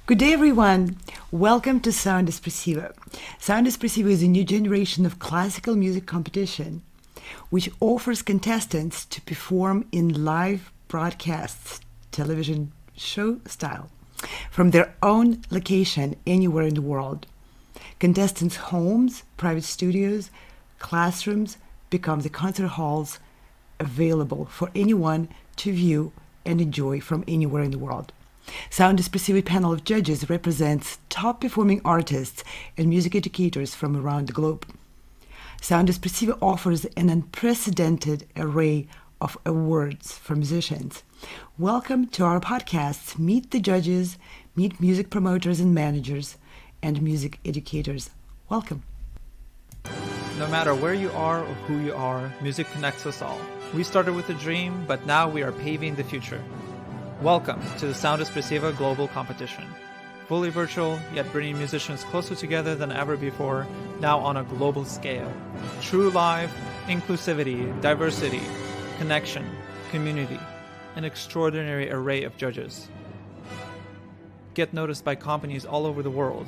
Good day, everyone. Welcome to Sound Espressivo. Sound Espressivo is a new generation of classical music competition which offers contestants to perform in live broadcasts, television show style, from their own location anywhere in the world. Contestants' homes, private studios, classrooms become the concert halls available for anyone to view and enjoy from anywhere in the world. Sound Espressivo panel of judges represents top performing artists and music educators from around the globe. Sound Espressivo offers an unprecedented array of awards for musicians. Welcome to our podcasts. Meet the judges, meet music promoters and managers, and music educators. Welcome. No matter where you are or who you are, music connects us all. We started with a dream, but now we are paving the future. Welcome to the Sound Espressivo Global Competition. Fully virtual, yet bringing musicians closer together than ever before, now on a global scale. True live, inclusivity, diversity, connection, community, an extraordinary array of judges. Get noticed by companies all over the world.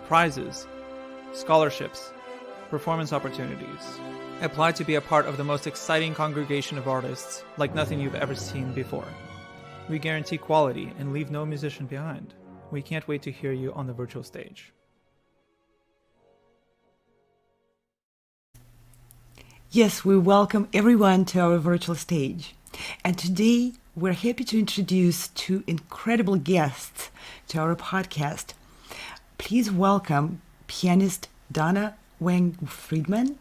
Prizes, scholarships, performance opportunities. Apply to be a part of the most exciting congregation of artists like nothing you've ever seen before. We guarantee quality and leave no musician behind. We can't wait to hear you on the virtual stage. Yes, we welcome everyone to our virtual stage. And today we're happy to introduce two incredible guests to our podcast. Please welcome pianist Donna Weng Friedman.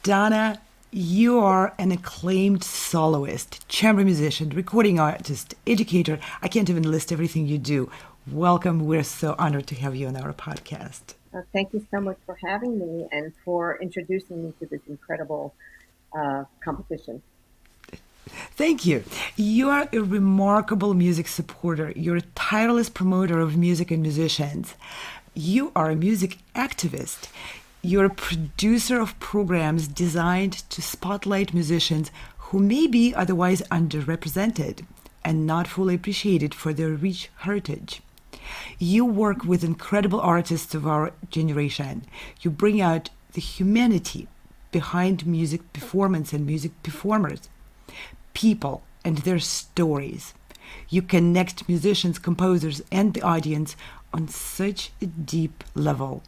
Donna, you are an acclaimed soloist, chamber musician, recording artist, educator. I can't even list everything you do. Welcome. We're so honored to have you on our podcast. Thank you so much for having me and for introducing me to this incredible competition. Thank you. You are a remarkable music supporter. You're a tireless promoter of music and musicians. You are a music activist. You're a producer of programs designed to spotlight musicians who may be otherwise underrepresented and not fully appreciated for their rich heritage. You work with incredible artists of our generation. You bring out the humanity behind music performance and music performers, people and their stories. You connect musicians, composers, and the audience on such a deep level.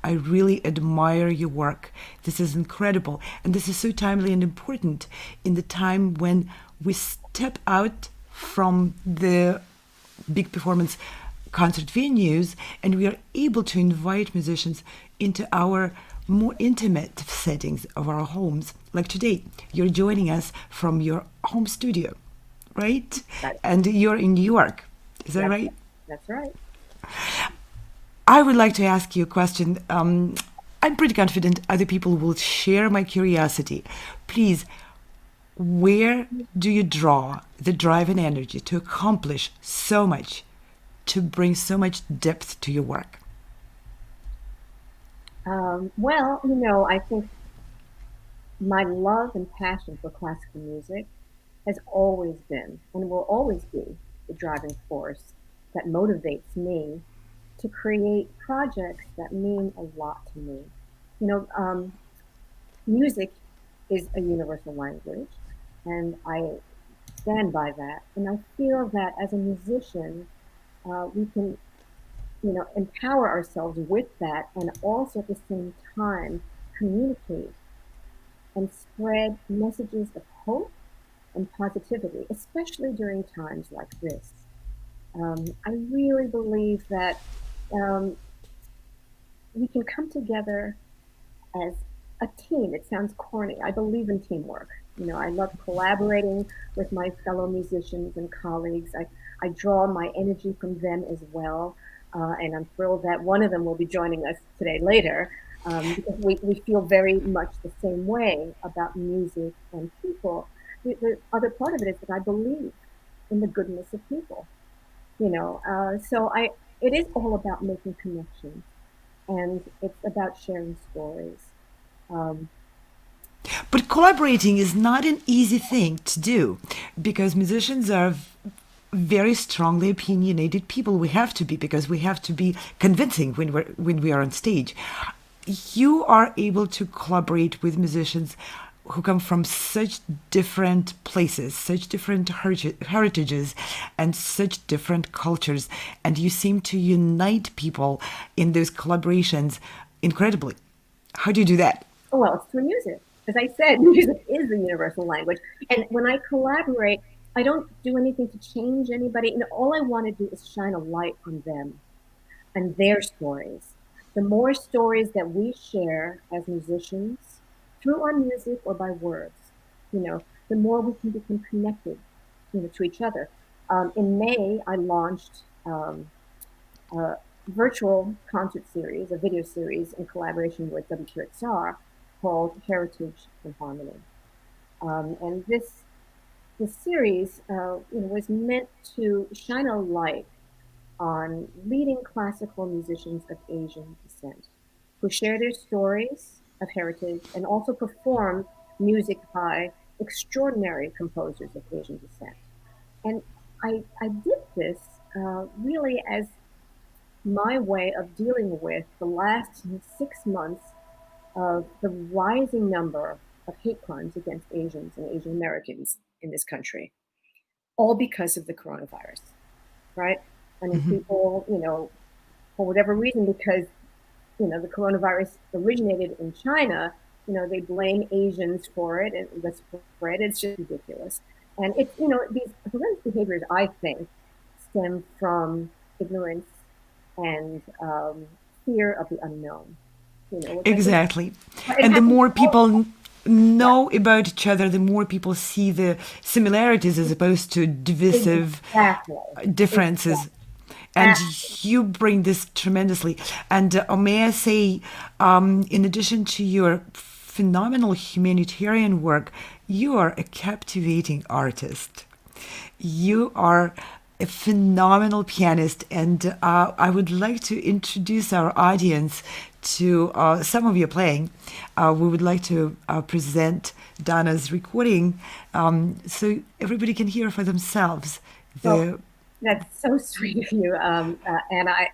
I really admire your work. This is incredible, and this is so timely and important in the time when we step out from the big performance concert venues and we are able to invite musicians into our more intimate settings of our homes. Like today, you're joining us from your home studio, right? And you're in New York. Is that right? That's right. I would like to ask you a question. I'm pretty confident other people will share my curiosity. Please, where do you draw the drive and energy to accomplish so much, to bring so much depth to your work? I think my love and passion for classical music has always been and will always be the driving force that motivates me to create projects that mean a lot to me. Music is a universal language, and I stand by that. And I feel that as a musician, we can, empower ourselves with that, and also at the same time communicate and spread messages of hope and positivity, especially during times like this. I really believe that we can come together as a team. It sounds corny. I believe in teamwork. I love collaborating with my fellow musicians and colleagues. I draw my energy from them as well. And I'm thrilled that one of them will be joining us today later, because we feel very much the same way about music and people. The other part of it is that I believe in the goodness of people. It is all about making connections, and it's about sharing stories. Um, But collaborating is not an easy thing to do because musicians are very strongly opinionated people. We have to be because we have to be convincing when we are on stage. You are able to collaborate with musicians who come from such different places, such different heritages, and such different cultures, and you seem to unite people in those collaborations incredibly. How do you do that? well, it's through music. As I said, music is the universal language. And when I collaborate, I don't do anything to change anybody. And all I want to do is shine a light on them and their stories. The more stories that we share as musicians through our music or by words, the more we can become connected, to each other. In May, I launched a virtual concert series, a video series in collaboration with WQXR called Heritage and Harmony. And this series, was meant to shine a light on leading classical musicians of Asian descent who share their stories of heritage and also perform music by extraordinary composers of Asian descent. And I did this really as my way of dealing with the last 6 months of the rising number of hate crimes against Asians and Asian Americans in this country, all because of the coronavirus, right? I mean, people, for whatever reason, because, the coronavirus originated in China, they blame Asians for it and the spread. It's just ridiculous. And it's, these horrendous behaviors, I think, stem from ignorance and fear of the unknown, which I think Exactly. it And the happens more all the people time. know about each other, the more people see the similarities as opposed to divisive Exactly. differences. Exactly. And you bring this tremendously. And may I say, in addition to your phenomenal humanitarian work, you are a captivating artist. You are a phenomenal pianist, and I would like to introduce our audience to some of your playing. We would like to present Donna's recording so everybody can hear for themselves Well, the. that's so sweet of you, and I,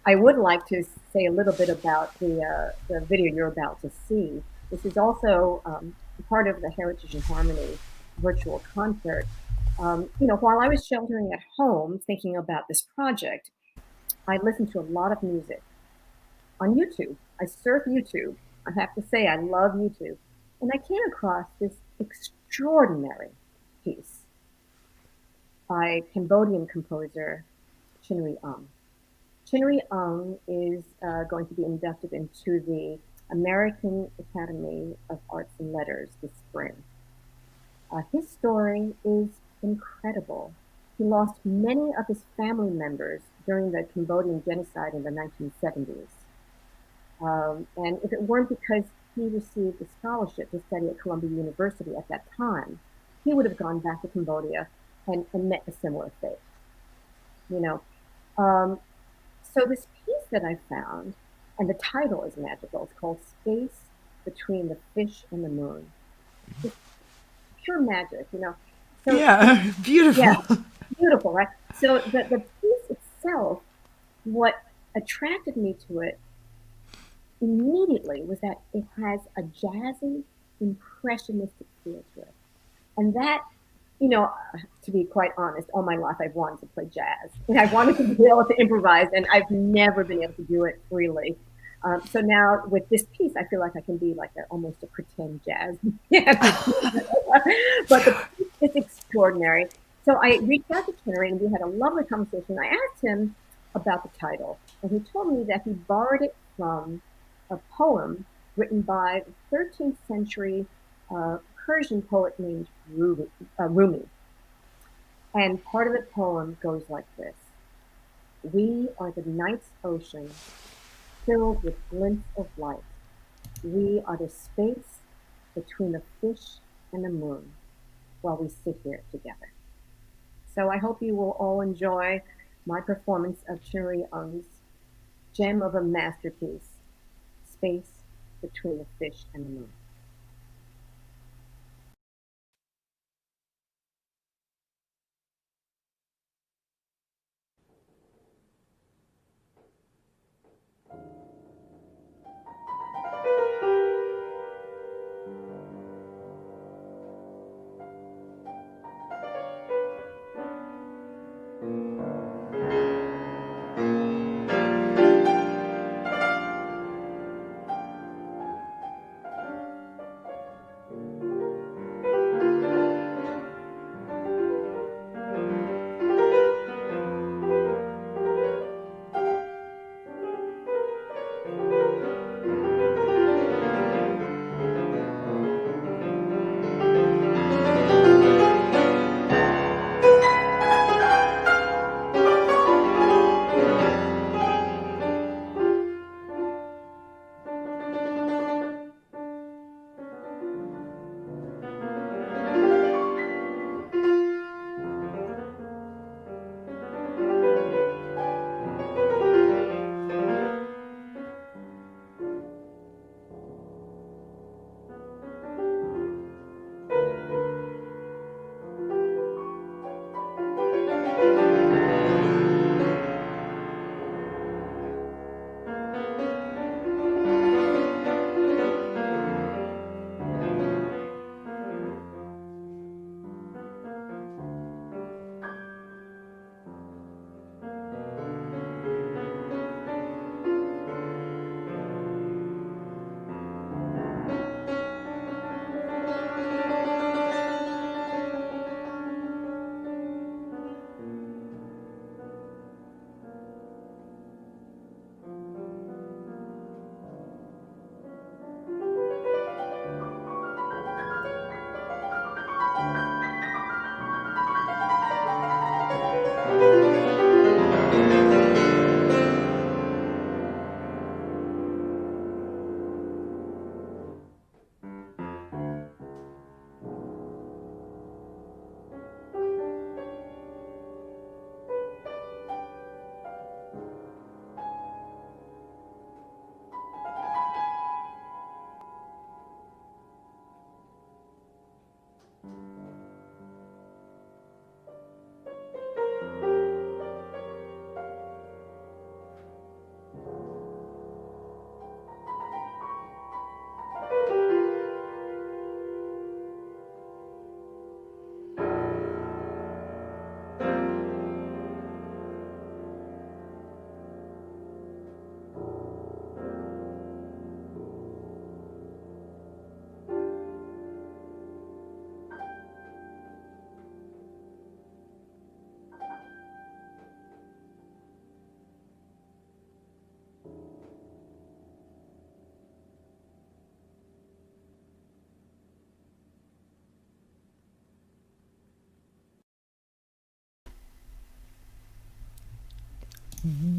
I would like to say a little bit about the video you're about to see. This is also part of the Heritage and Harmony virtual concert. While I was sheltering at home thinking about this project, I listened to a lot of music on YouTube. I surf YouTube. I have to say, I love YouTube. And I came across this extraordinary piece by Cambodian composer Chinri Ung. Chinri Ung is going to be inducted into the American Academy of Arts and Letters this spring. His story is incredible. He lost many of his family members during the Cambodian genocide in the 1970s. And if it weren't because he received a scholarship to study at Columbia University at that time, he would have gone back to Cambodia and met a similar fate. You know, um, so this piece that I found, and the title is magical. It's called "Space Between the Fish and the Moon." Just pure magic. So Yeah, yeah, beautiful. beautiful, right? So the piece itself, what attracted me to it immediately was that it has a jazzy, impressionistic feel to it. And that, you know, to be quite honest, all my life I've wanted to play jazz. And I wanted to be able to improvise, and I've never been able to do it freely. So now with this piece, I feel like I can be like almost a pretend jazz pianist. But the piece is extraordinary. So I reached out to Henry, and we had a lovely conversation. I asked him about the title, and he told me that he borrowed it from a poem written by the 13th century Persian poet named Rumi. And part of the poem goes like this: We are the night's ocean filled with glints of light. We are the space between the fish and the moon while we sit here together. So I hope you will all enjoy my performance of Churi Ung's gem of a masterpiece, Space between the fish and the moon.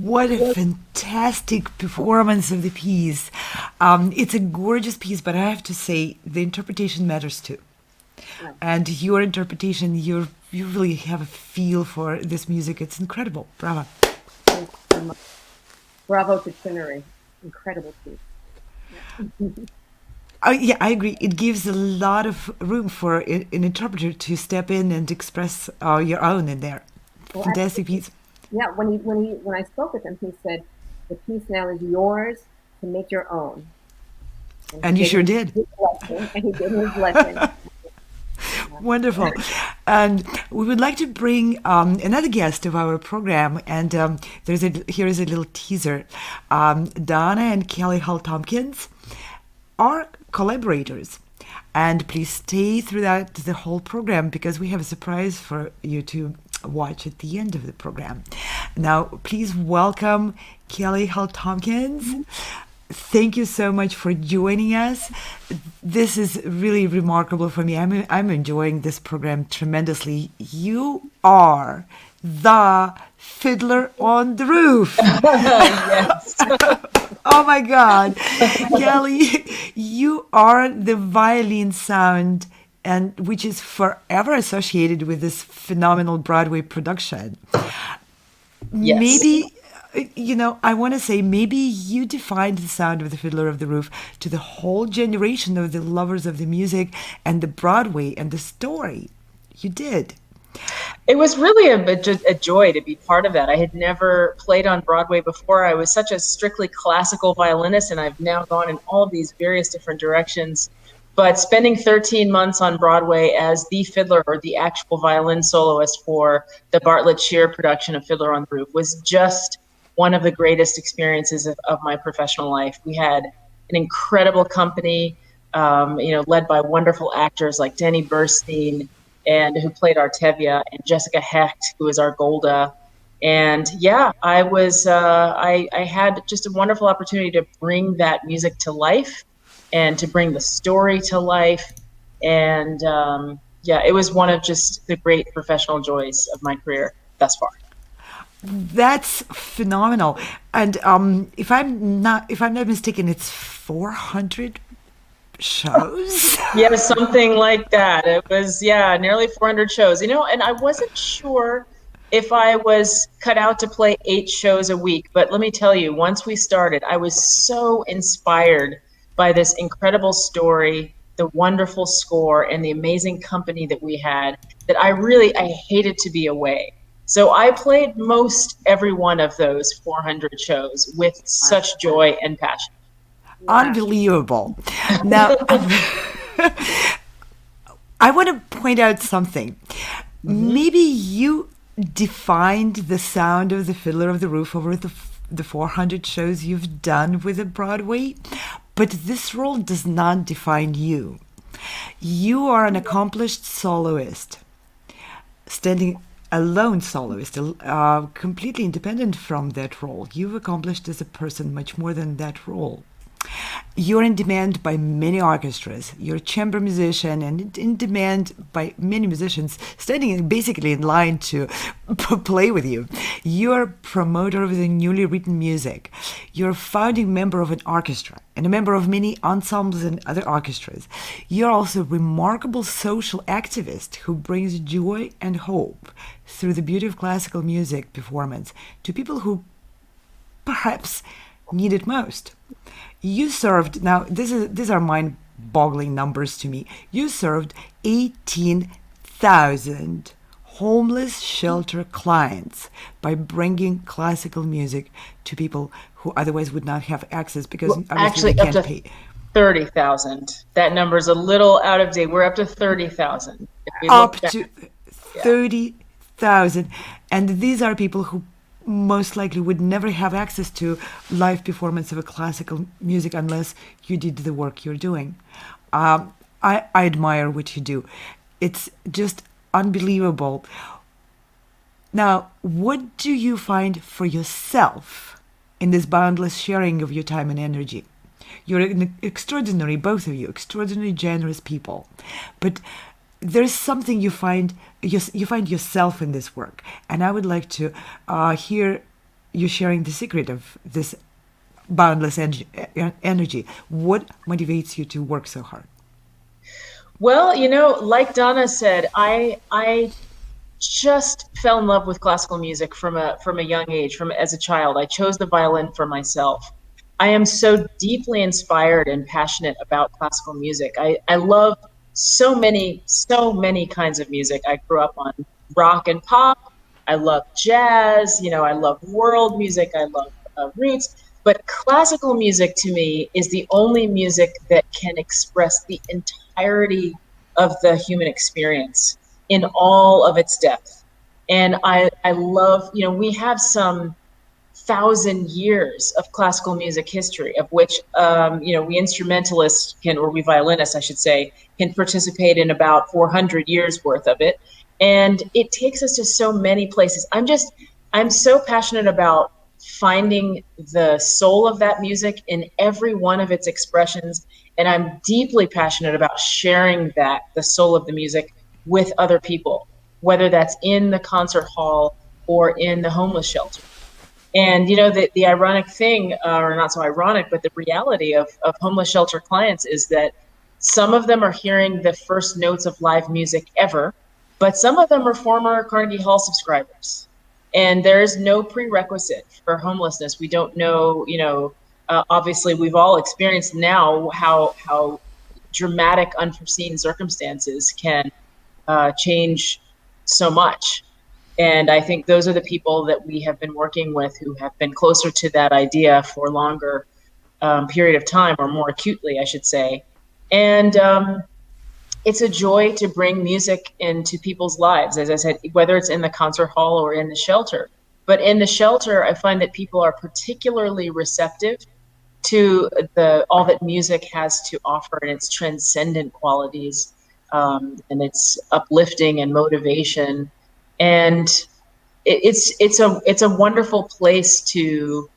What a fantastic performance of the piece. It's a gorgeous piece, but I have to say the interpretation matters too. Yeah. And your interpretation, you really have a feel for this music. It's incredible. Bravo. Thank you so much. Bravo to Chinnery. Incredible piece. Yeah, I agree. It gives a lot of room for an interpreter to step in and express your own in there. Well, Fantastic piece. yeah, when I spoke with him, he said, "The piece now is yours to make your own." And you sure did. His blessing, and he did his blessing. Wonderful. And we would like to bring another guest of our program. And here is a little teaser. Donna and Kelly Hall-Tompkins are collaborators. And please stay throughout the whole program because we have a surprise for you to watch at the end of the program. Now, please welcome Kelly Hall-Tompkins. Thank you so much for joining us. This is really remarkable for me. I'm enjoying this program tremendously. You are the fiddler on the roof. Yes. Oh my God. Kelly, you are the violin sound and which is forever associated with this phenomenal Broadway production. Yes. Maybe I want to say maybe you defined the sound of the Fiddler of the Roof to the whole generation of the lovers of the music and the Broadway and the story. You did. It was really a joy to be part of that. I had never played on Broadway before. I was such a strictly classical violinist, and I've now gone in all of these various different directions. But spending 13 months on Broadway as the fiddler or the actual violin soloist for the Bartlett Shear production of Fiddler on the Roof was just one of the greatest experiences of my professional life. We had an incredible company, led by wonderful actors like Denny Burstein, and who played Artevia, and Jessica Hecht, who was our Golda. And yeah, I had just a wonderful opportunity to bring that music to life and to bring the story to life. And it was one of just the great professional joys of my career thus far. That's phenomenal. And if I'm not mistaken, it's 400 shows. Yeah, something like that. It was, nearly 400 shows. And I wasn't sure if I was cut out to play 8 shows a week, but let me tell you, once we started, I was so inspired by this incredible story, the wonderful score, and the amazing company that we had, that I hated to be away. So I played most every one of those 400 shows with such joy and passion. Unbelievable. Now, I want to point out something. Maybe you defined the sound of the Fiddler of the Roof over the 400 shows you've done with the Broadway, but this role does not define you. You are an accomplished soloist, standing alone soloist, completely independent from that role. You've accomplished as a person much more than that role. You're in demand by many orchestras. You're a chamber musician and in demand by many musicians standing basically in line to play with you. You're a promoter of the newly written music. You're a founding member of an orchestra and a member of many ensembles and other orchestras. You're also a remarkable social activist who brings joy and hope through the beauty of classical music performance to people who perhaps need it most. You served, now these are mind-boggling numbers to me. You served 18,000 homeless shelter clients by bringing classical music to people who otherwise would not have access because obviously they can't pay. 30,000. That number is a little out of date. We're up to 30,000. Up to 30,000. And these are people who most likely would never have access to live performance of a classical music unless you did the work you're doing. I admire what you do. It's just unbelievable. Now, what do you find for yourself in this boundless sharing of your time and energy? You're an extraordinary, both of you, extraordinarily generous people. But there's something you find yourself in this work, and I would like to hear you sharing the secret of this boundless energy. What motivates you to work so hard? Well, like Donna said, I just fell in love with classical music from a young age. As a child, I chose the violin for myself. I am so deeply inspired and passionate about classical music. I love so many kinds of music. I grew up on rock and pop. I love jazz. I love world music. I love roots. But classical music to me is the only music that can express the entirety of the human experience in all of its depth. And I love, we have some 1,000 years of classical music history, of which, we instrumentalists or we violinists, I should say, can participate in about 400 years worth of it. And it takes us to so many places. I'm so passionate about finding the soul of that music in every one of its expressions. And I'm deeply passionate about sharing the soul of the music with other people, whether that's in the concert hall or in the homeless shelter. And, the ironic thing, or not so ironic, but the reality of homeless shelter clients is that some of them are hearing the first notes of live music ever, but some of them are former Carnegie Hall subscribers. And there's no prerequisite for homelessness. We don't know, obviously we've all experienced now how dramatic, unforeseen circumstances can change so much. And I think those are the people that we have been working with who have been closer to that idea for longer period of time, or more acutely, I should say. And it's a joy to bring music into people's lives, as I said, whether it's in the concert hall or in the shelter. But in the shelter, I find that people are particularly receptive to all that music has to offer and its transcendent qualities, and its uplifting and motivation. And it's a wonderful place to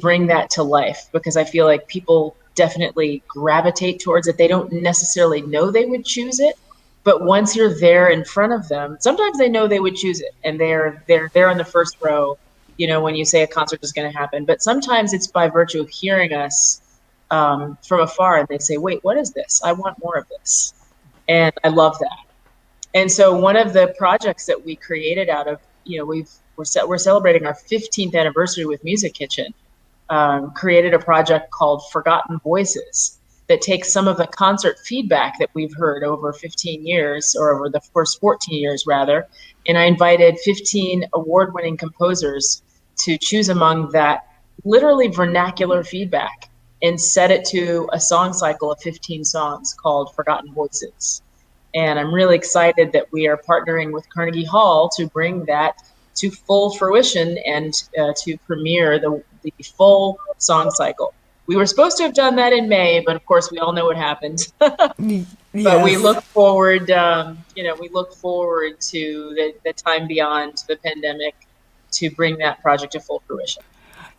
bring that to life, because I feel like people definitely gravitate towards it. They don't necessarily know they would choose it, but once you're there in front of them, sometimes they know they would choose it, and they're there in the first row, when you say a concert is going to happen. But sometimes it's by virtue of hearing us from afar, and they say, wait, what is this? I want more of this. And I love that. And so one of the projects that we created out of, we're celebrating our 15th anniversary with Music Kitchen, created a project called Forgotten Voices that takes some of the concert feedback that we've heard over 15 years, or over the first 14 years rather. And I invited 15 award-winning composers to choose among that literally vernacular feedback and set it to a song cycle of 15 songs called Forgotten Voices. And I'm really excited that we are partnering with Carnegie Hall to bring that to full fruition and to premiere the full song cycle. We were supposed to have done that in May, but of course we all know what happened. But we look forward, we look forward to the time beyond the pandemic to bring that project to full fruition.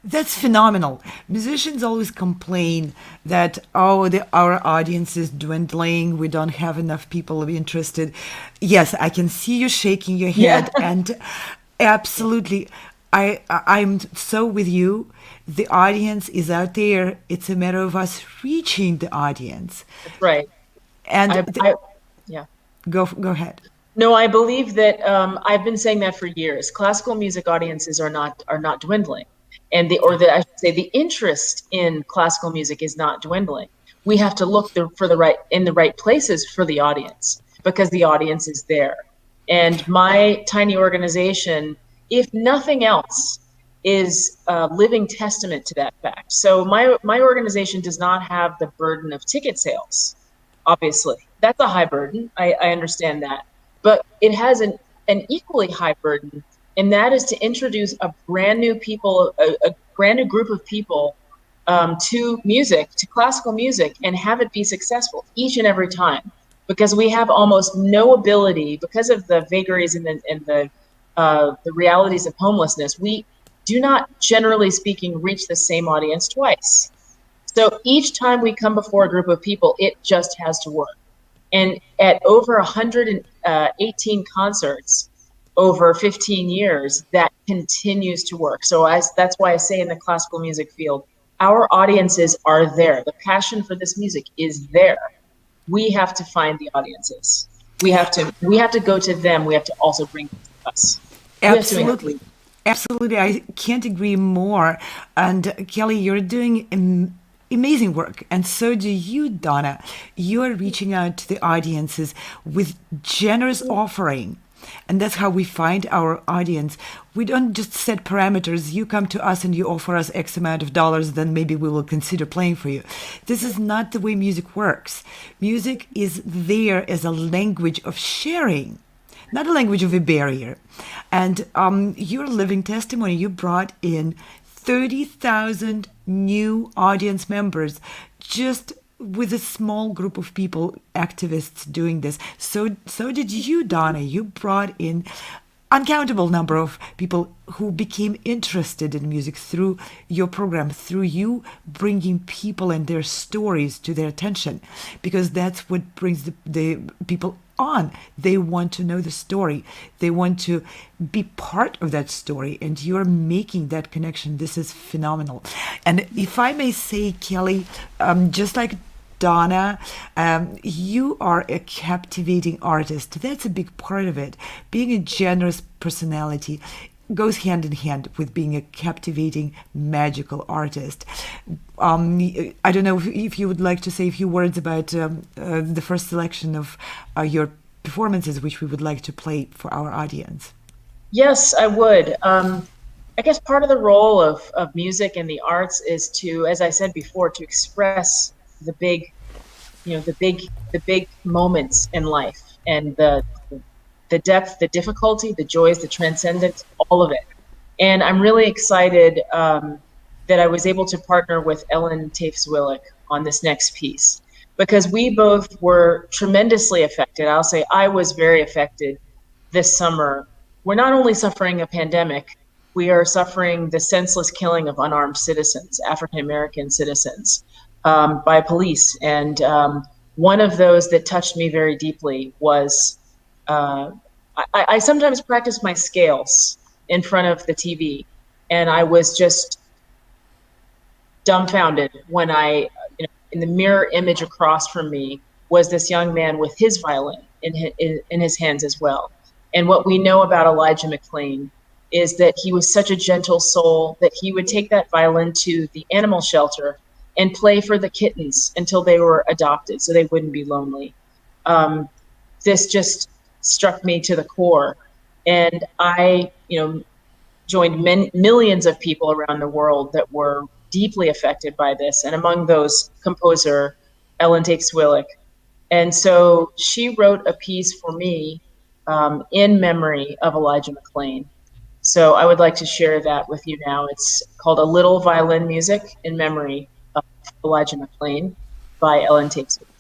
That's phenomenal. Musicians always complain that, our audience is dwindling. We don't have enough people interested. Yes, I can see you shaking your head, and absolutely, I'm so with you. The audience is out there. It's a matter of us reaching the audience. That's right. And go ahead. No, I believe that I've been saying that for years. Classical music audiences are not dwindling. And I should say the interest in classical music is not dwindling. We have to look in the right places for the audience, because the audience is there. And my tiny organization, if nothing else, is a living testament to that fact. So my organization does not have the burden of ticket sales. Obviously, that's a high burden. I understand that, but it has an equally high burden. And that is to introduce a brand new group of people to music, to classical music, and have it be successful each and every time. Because we have almost no ability, because of the vagaries and the realities of homelessness, we do not, generally speaking, reach the same audience twice. So each time we come before a group of people, it just has to work. And at over 118 concerts, over 15 years, that continues to work. So that's why I say in the classical music field, our audiences are there. The passion for this music is there. We have to find the audiences. We have to go to them. We have to also bring them to us. Absolutely. Absolutely. I can't agree more. And Kelly, you're doing amazing work. And so do you, Donna. You are reaching out to the audiences with generous offering. And that's how we find our audience. We don't just set parameters. You come to us and you offer us X amount of dollars, then maybe we will consider playing for you. This is not the way music works. Music is there as a language of sharing, not a language of a barrier. And your living testimony, you brought in 30,000 new audience members just with a small group of people, activists doing this. So did you, Donna. You brought in uncountable number of people who became interested in music through your program, through you bringing people and their stories to their attention, because that's what brings the people on. They want to know the story. They want to be part of that story, and you're making that connection. This is phenomenal. And if I may say, Kelly, just like Donna, you are a captivating artist. That's a big part of it. Being a generous personality, goes hand in hand with being a captivating, magical artist. I don't know if you would like to say a few words about the first selection of your performances, which we would like to play for our audience. Yes, I would. I guess part of the role of music and the arts is to, as I said before, to express the big, the big moments in life and the depth, the difficulty, the joys, the transcendence, all of it. And I'm really excited that I was able to partner with Ellen Tafes-Willick on this next piece because we both were tremendously affected. I'll say I was very affected this summer. We're not only suffering a pandemic, we are suffering the senseless killing of unarmed citizens, African American citizens, by police. And one of those that touched me very deeply was uh, I sometimes practice my scales in front of the TV, and I was just dumbfounded when in the mirror image across from me was this young man with his violin in his hands as well. And what we know about Elijah McClain is that he was such a gentle soul that he would take that violin to the animal shelter and play for the kittens until they were adopted so they wouldn't be lonely. This just struck me to the core. And I, joined millions of people around the world that were deeply affected by this, and among those, composer Ellen Takes-Willick. And so she wrote a piece for me in memory of Elijah McClain. So I would like to share that with you now. It's called A Little Violin Music in Memory of Elijah McClain by Ellen Takes-Willick.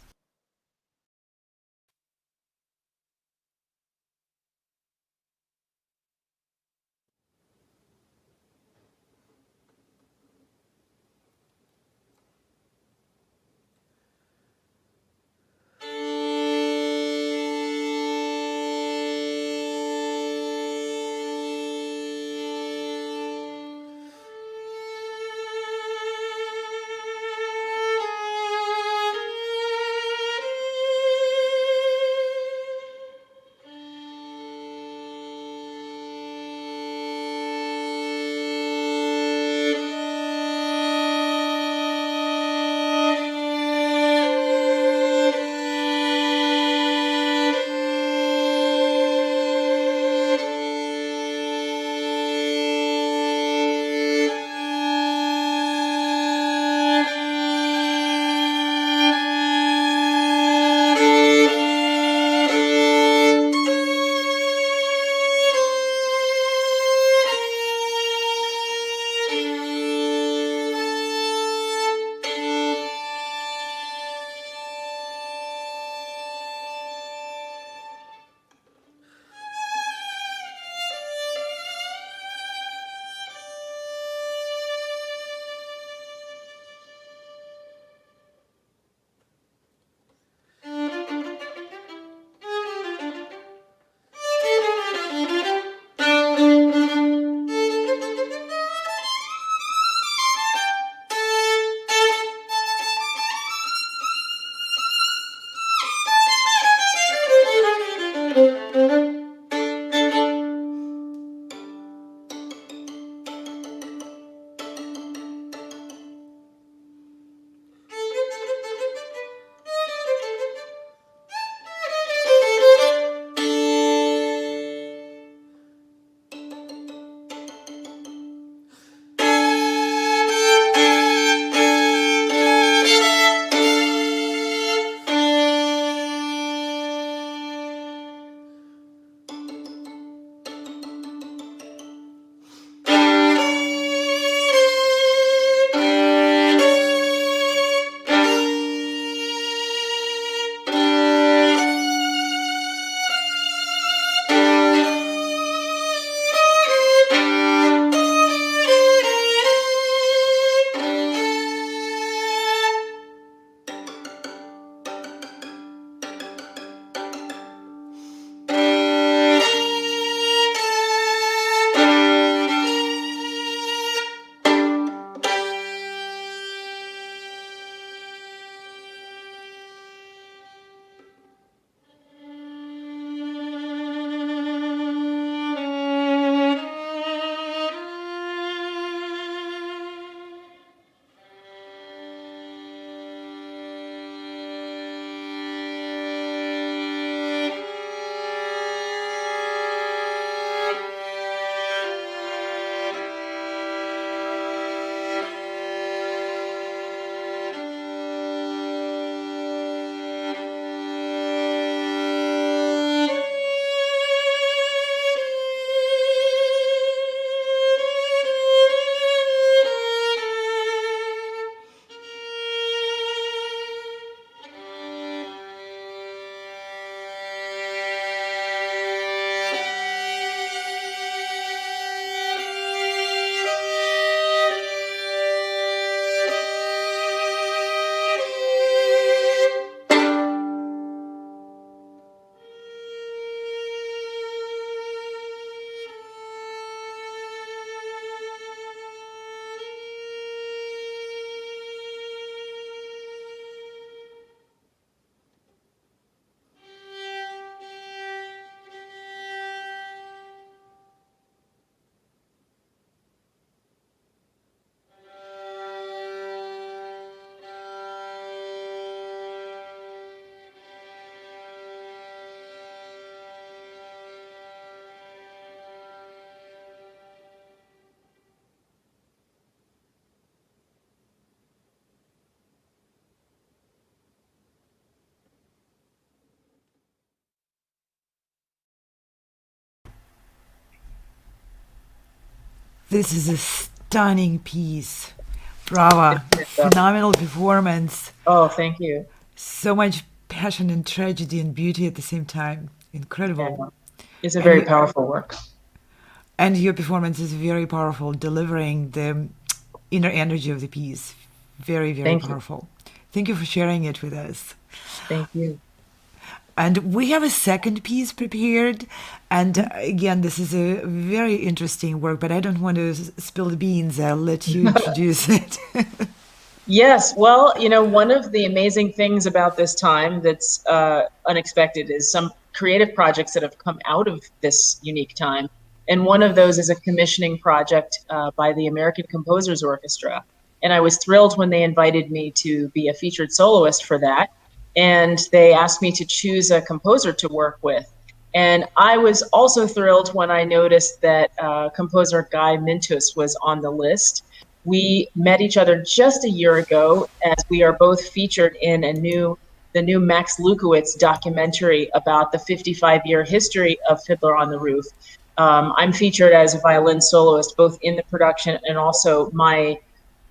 This is a stunning piece. Brava. So, Phenomenal performance. oh, thank you. So much passion and tragedy and beauty at the same time. Incredible. Yeah. It's a And very you, powerful work. and your performance is very powerful, delivering the inner energy of the piece. Very, very Thank you. powerful. Thank you for sharing it with us. Thank you. And we have a second piece prepared. And again, this is a very interesting work, but I don't want to spill the beans. I'll let you introduce it. Yes, well, one of the amazing things about this time that's unexpected is some creative projects that have come out of this unique time. And one of those is a commissioning project by the American Composers Orchestra. And I was thrilled when they invited me to be a featured soloist for that. And they asked me to choose a composer to work with. And I was also thrilled when I noticed that composer Guy Mintus was on the list. We met each other just a year ago as we are both featured in the new Max Lukowitz documentary about the 55-year history of Fiddler on the Roof. I'm featured as a violin soloist both in the production and also my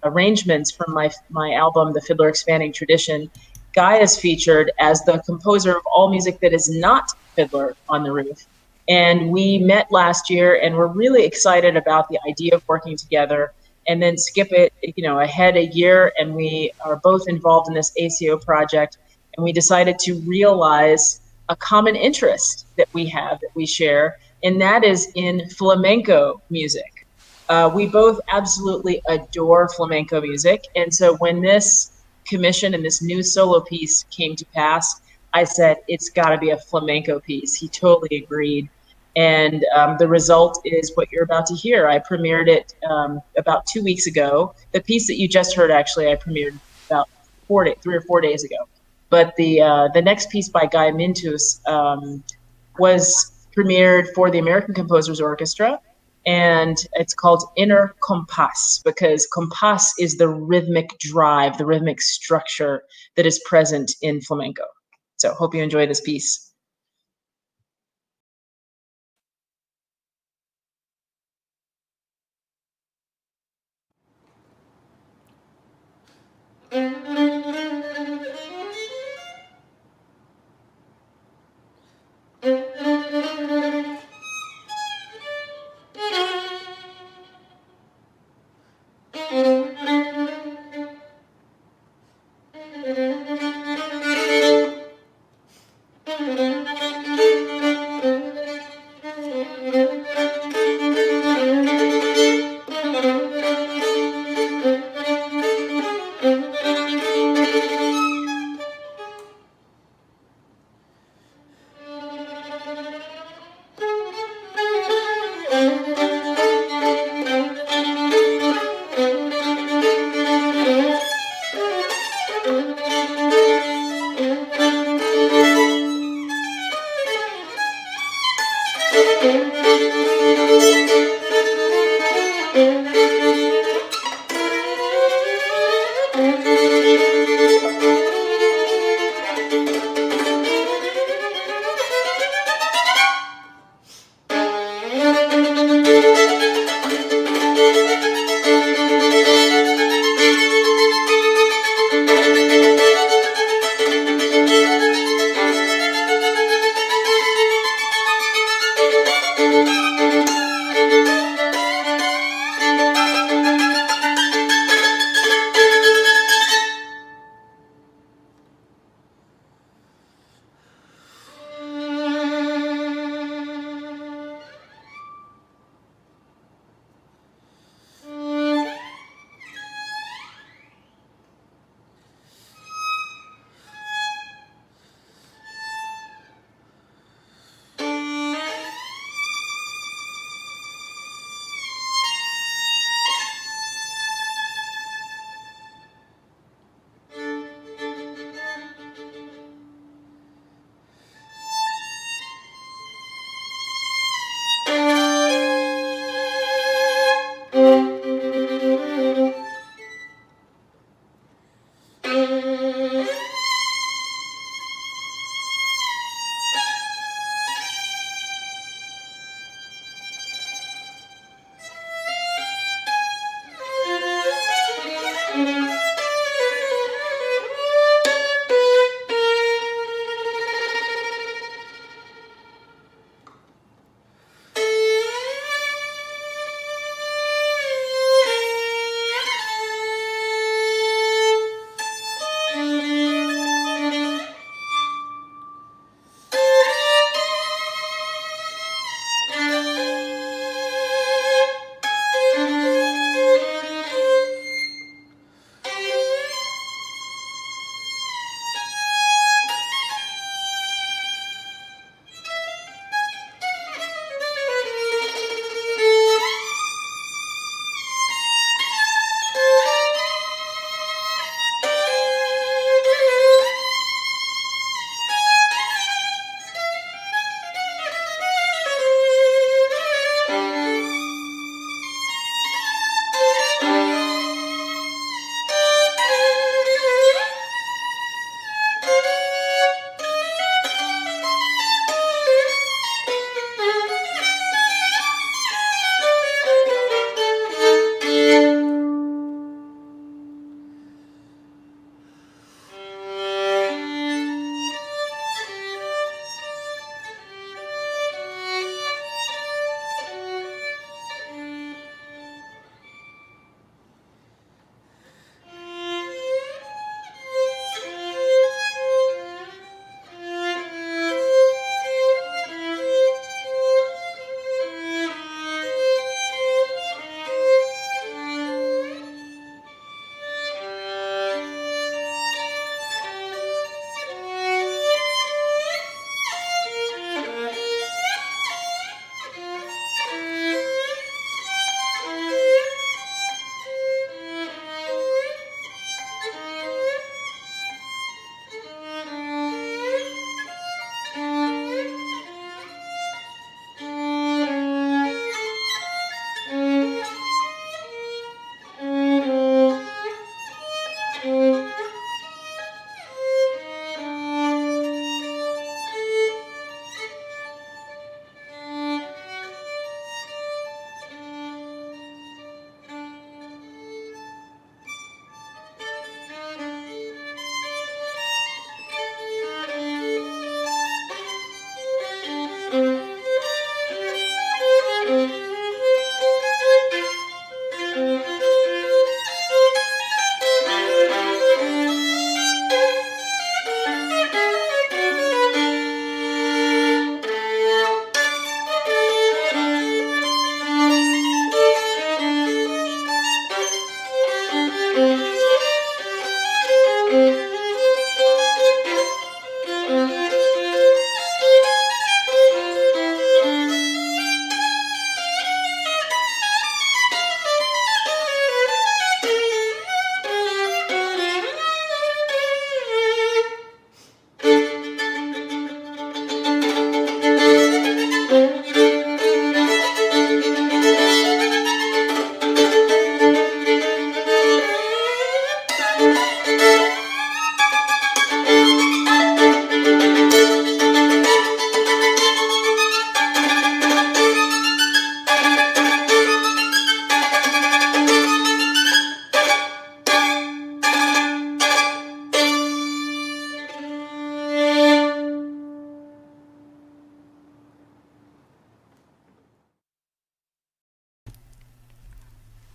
arrangements from my album, The Fiddler Expanding Tradition. Guy is featured as the composer of all music that is not Fiddler on the Roof. And we met last year and we're really excited about the idea of working together, and then skip it, ahead a year, and we are both involved in this ACO project, and we decided to realize a common interest that we have, that we share, and that is in flamenco music. We both absolutely adore flamenco music, and so when this commission and this new solo piece came to pass, I said, it's got to be a flamenco piece. He totally agreed. And the result is what you're about to hear. I premiered it about 2 weeks ago. The piece that you just heard, actually, I premiered about 3 or 4 days ago. But the next piece by Guy Mintus was premiered for the American Composers Orchestra, and it's called Inner Compass, because compass is the rhythmic drive, the rhythmic structure that is present in flamenco. So hope you enjoy this piece.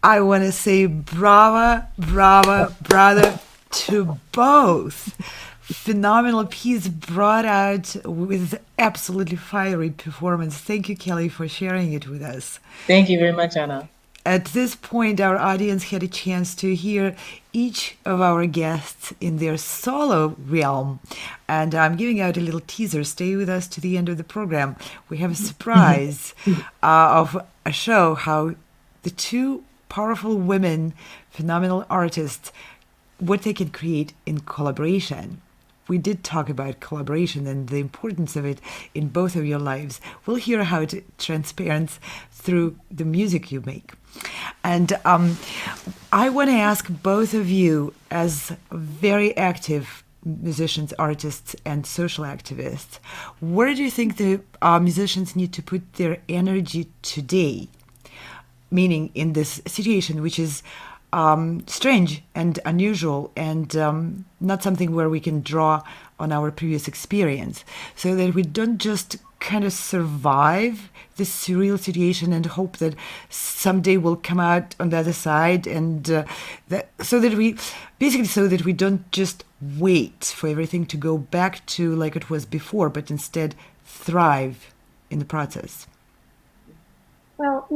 I want to say brava, brava, brother to both. Phenomenal piece brought out with absolutely fiery performance. Thank you, Kelly, for sharing it with us. Thank you very much, Anna. At this point, our audience had a chance to hear each of our guests in their solo realm. And I'm giving out a little teaser. Stay with us to the end of the program. We have a surprise of a show how the two powerful women, phenomenal artists, what they can create in collaboration. We did talk about collaboration and the importance of it in both of your lives. We'll hear how it transparents through the music you make. And I want to ask both of you, as very active musicians, artists, and social activists, where do you think the musicians need to put their energy today? Meaning in this situation, which is strange and unusual and not something where we can draw on our previous experience, so that we don't just kind of survive this surreal situation and hope that someday we'll come out on the other side, and so that we don't just wait for everything to go back to like it was before, but instead thrive in the process. Well,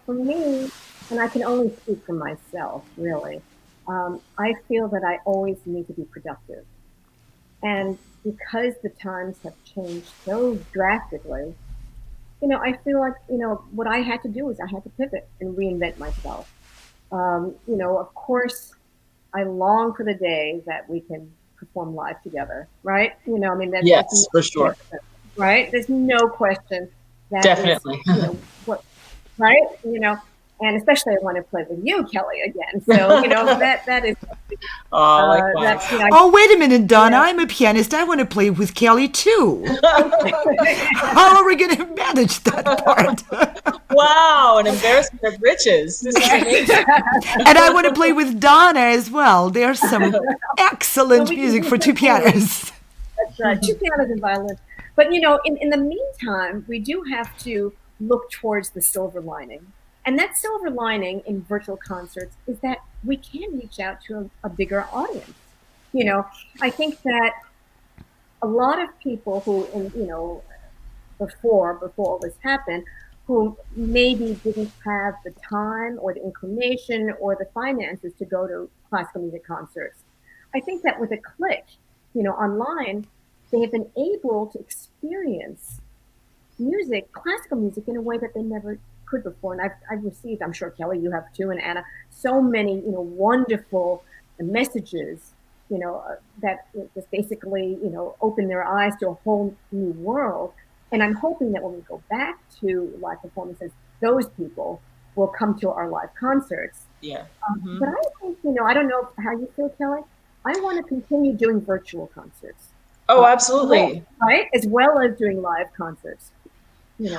for me, and I can only speak for myself, really, I feel that I always need to be productive. And because the times have changed so drastically, I feel like, what I had to do is I had to pivot and reinvent myself. Of course, I long for the day that we can perform live together, right? Yes, for sure. Right? There's no question that definitely. What, right? And especially I want to play with you, Kelly, again. So, that is. Oh, wait a minute, Donna. Yeah. I'm a pianist. I want to play with Kelly, too. How are we going to manage that part? Wow, an embarrassment of riches. This is amazing. And I want to play with Donna as well. There's some excellent music for two pianos. That's right, two pianos and violin. But, in the meantime, we do have to look towards the silver lining. And that silver lining in virtual concerts is that we can reach out to a bigger audience. I think that a lot of people who, before all this happened, who maybe didn't have the time or the inclination or the finances to go to classical music concerts, I think that with a click, online, they have been able to experience classical music, in a way that they never could before. And I've received, I'm sure Kelly, you have too, and Anna, so many, wonderful messages, that just basically, open their eyes to a whole new world. And I'm hoping that when we go back to live performances, those people will come to our live concerts. Yeah. But I think, I don't know how you feel, Kelly. I want to continue doing virtual concerts. Oh, absolutely. Right? As well as doing live concerts.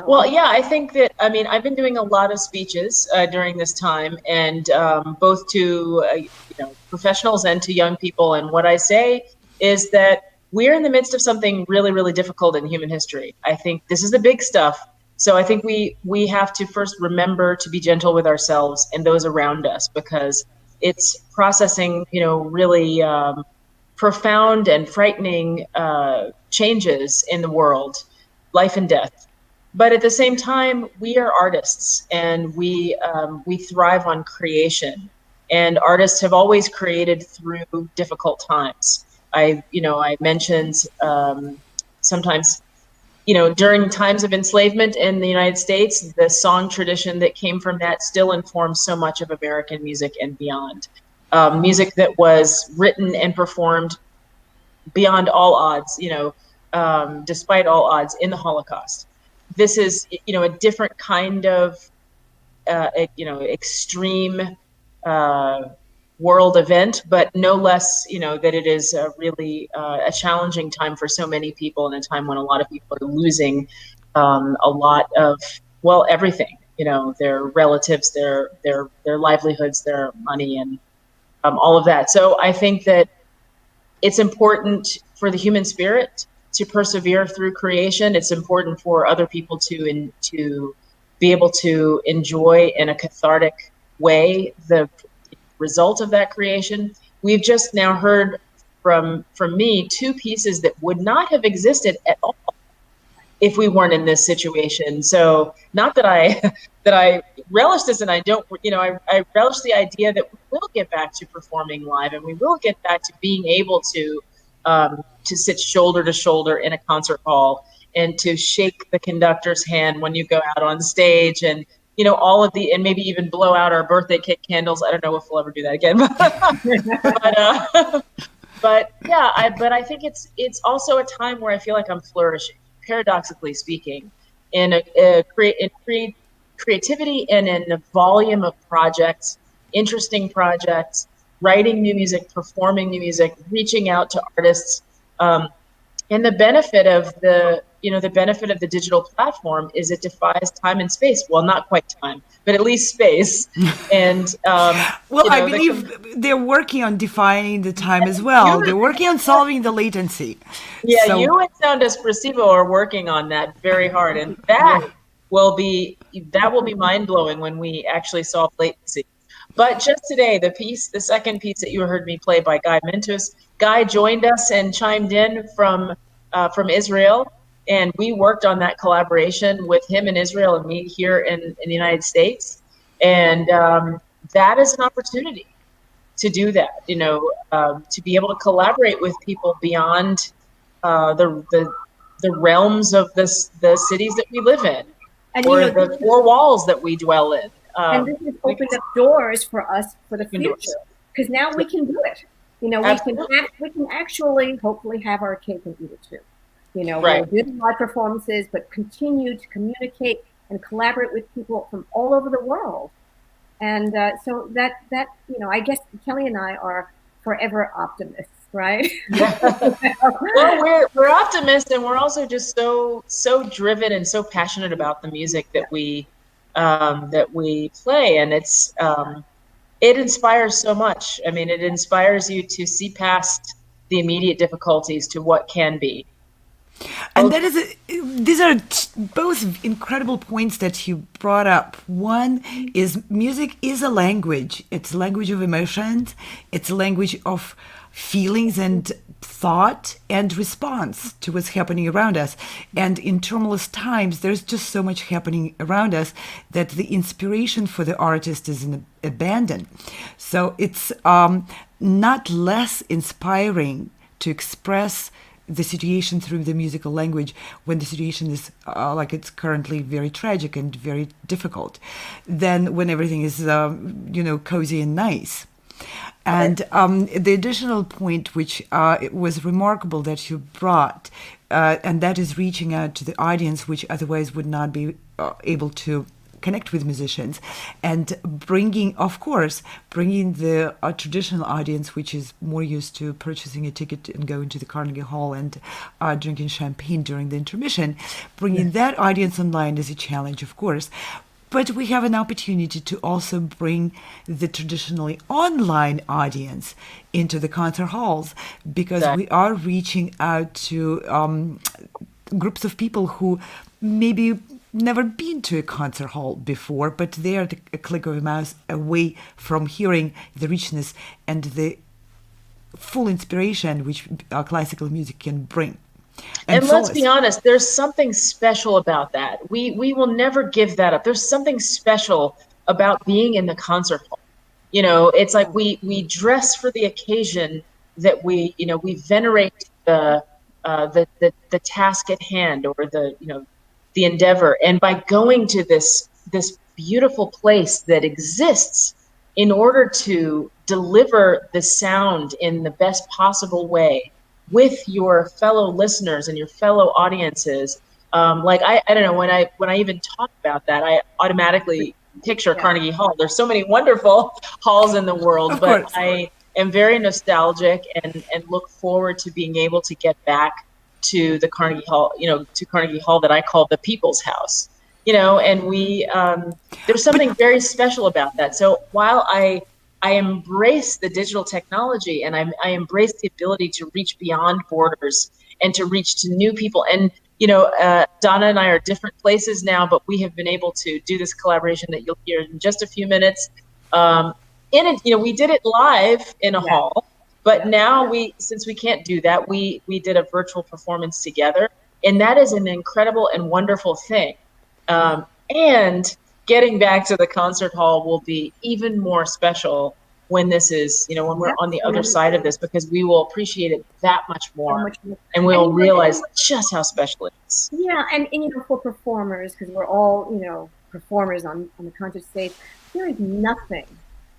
Well, yeah, I think that, I've been doing a lot of speeches during this time, and both to professionals and to young people. And what I say is that we're in the midst of something really, really difficult in human history. I think this is the big stuff. So I think we have to first remember to be gentle with ourselves and those around us, because it's processing, really profound and frightening changes in the world, life and death. But at the same time, we are artists, and we thrive on creation. and artists have always created through difficult times. I mentioned sometimes, during times of enslavement in the United States, the song tradition that came from that still informs so much of American music and beyond. Music that was written and performed beyond all odds, despite all odds in the Holocaust. This is, a different kind of, extreme world event, but no less, that it is really a challenging time for so many people, and a time when a lot of people are losing a lot of, well, everything, their relatives, their livelihoods, their money, and all of that. So I think that it's important for the human spirit to persevere through creation. It's important for other people to be able to enjoy in a cathartic way the result of that creation. We've just now heard from me 2 pieces that would not have existed at all if we weren't in this situation. So not that I relish this, and I don't, I relish the idea that we will get back to performing live, and we will get back to being able to sit shoulder to shoulder in a concert hall, and to shake the conductor's hand when you go out on stage, and all of and maybe even blow out our birthday cake candles. I don't know if we'll ever do that again, but yeah, I think it's also a time where I feel like I'm flourishing, paradoxically speaking, in creativity and in the volume of projects, interesting projects, writing new music, performing new music, reaching out to artists. And the benefit of the digital platform is it defies time and space. Well, not quite time, but at least space. And well, I believe they're working on defining the time as well. They're working on solving the latency. Yeah, so you and Sound Espressivo are working on that very hard, and that will be mind blowing when we actually solve latency. But just today, the second piece that you heard me play by Guy Mintus, Guy joined us and chimed in from Israel, and we worked on that collaboration with him in Israel and me here in the United States. And that is an opportunity to do that, to be able to collaborate with people beyond the realms of the cities that we live in, and or the 4 walls that we dwell in. And this has opened up doors for us for the future, because now we can do it. We can actually hopefully have our cake and eat it too. We'll do live performances, but continue to communicate and collaborate with people from all over the world. And so that I guess Kelly and I are forever optimists, right? Well, we're optimists, and we're also just so driven and so passionate about the music that we play, and it inspires so much. I mean, it inspires you to see past the immediate difficulties to what can be. And these are both incredible points that you brought up. One is music is a language. It's a language of emotions. It's a language of feelings and thought and response to what's happening around us. And in tumultuous times, there's just so much happening around us that the inspiration for the artist is abandoned. So it's not less inspiring to express the situation through the musical language when the situation is like it's currently very tragic and very difficult than when everything is, cozy and nice. And the additional point, which it was remarkable that you brought, and that is reaching out to the audience, which otherwise would not be able to connect with musicians, and bringing the traditional audience, which is more used to purchasing a ticket and going to the Carnegie Hall and drinking champagne during the intermission, bringing that audience online is a challenge, of course. But we have an opportunity to also bring the traditionally online audience into the concert halls, because we are reaching out to groups of people who maybe never been to a concert hall before, but they are a click of a mouse away from hearing the richness and the full inspiration which classical music can bring. And let's be honest, there's something special about that. We will never give that up. There's something special about being in the concert hall. You know, it's like we dress for the occasion, that we venerate the task at hand, or the endeavor. And by going to this beautiful place that exists in order to deliver the sound in the best possible way with your fellow listeners and your fellow audiences, like I don't know, when I even talk about that, I automatically picture Carnegie Hall. There's so many wonderful halls in the world, Of but course. I am very nostalgic, and look forward to being able to get back to the Carnegie Hall, to Carnegie Hall that I call the People's House. And there's something very special about that. So while I embrace the digital technology, and I embrace the ability to reach beyond borders and to reach to new people. And Donna and I are different places now, but we have been able to do this collaboration that you'll hear in just a few minutes. In it, we did it live in a hall, but now since we can't do that, we did a virtual performance together, and that is an incredible and wonderful thing. And getting back to the concert hall will be even more special when when we're on the other side of this, because we will appreciate it that much more, and we'll realize just how special it is. Yeah, and for performers, because we're all performers on the concert stage, there is nothing